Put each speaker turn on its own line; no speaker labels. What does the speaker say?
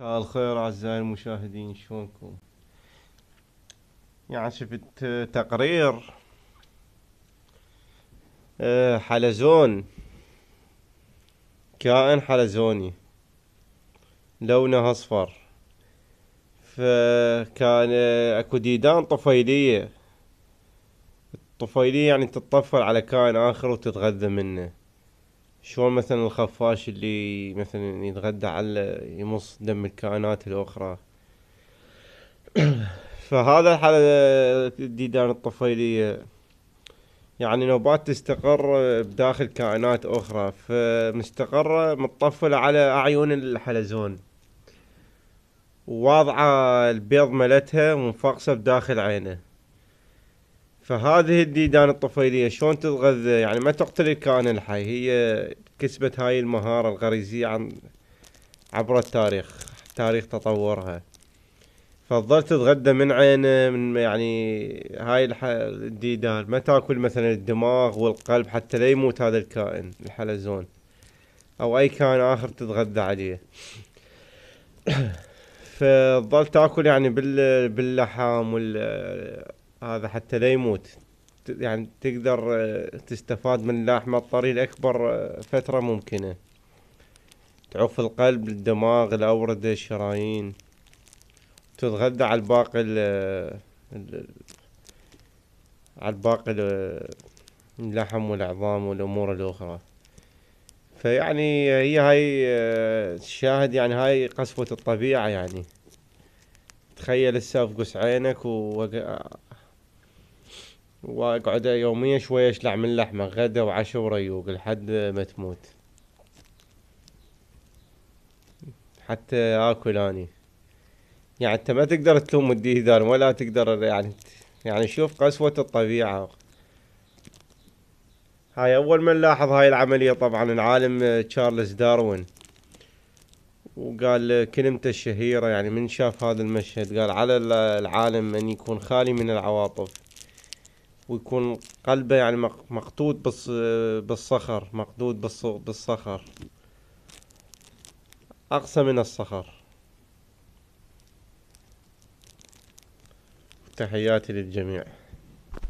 مساء الخير أعزائي المشاهدين، شلونكم؟ يعني شفت تقرير حلزون، كائن حلزوني لونه أصفر. فكان أكو ديدان طفيلية. طفيلية يعني تتطفل على كائن آخر وتتغذى منه. شلون مثلا الخفاش اللي مثلا يتغذى على يمص دم الكائنات الأخرى. فهذا الديدان الطفيلية يعني نوبات تستقر بداخل كائنات أخرى، فمستقرة متطفلة على أعين الحلزون، وواضعة البيض ملتها منفقسة بداخل عينه. فهذه الديدان الطفيلية شلون تتغذى؟ يعني ما تقتل الكائن الحي، هي كسبت هاي المهارة الغريزية عبر تاريخ تطورها. فتظل تتغذى من عينه، من يعني هاي الديدان ما تاكل مثلا الدماغ والقلب حتى لا يموت هذا الكائن الحلزون او اي كائن اخر تتغذى عليه. فتظل تاكل يعني باللحم هذا حتى لا يموت. يعني تقدر تستفاد من اللحمة الطري لأكبر فترة ممكنة. تعوف القلب، الدماغ، الأوردة، الشرايين. تتغذى على الباقي ال- على الباقي اللحم والعظام والأمور الأخرى. فيعني هي هاي الشاهد، يعني هاي قسوة الطبيعة. يعني تخيل هسه افقس عينك واقعد يوميا شوية اشلع من لحمة غدا وعشا وريوق لحد ما تموت حتى اكل اني. يعني انت ما تقدر تلوم الديدان ولا تقدر يعني شوف قسوة الطبيعة. هاي اول من لاحظ هاي العملية طبعا العالم تشارلز داروين، وقال كلمته الشهيرة. يعني من شاف هذا المشهد قال على العالم أن يكون خالي من العواطف، ويكون قلبه يعني مقطود بالصخر، مقدود بالصخر، أقسى من الصخر. تحياتي للجميع.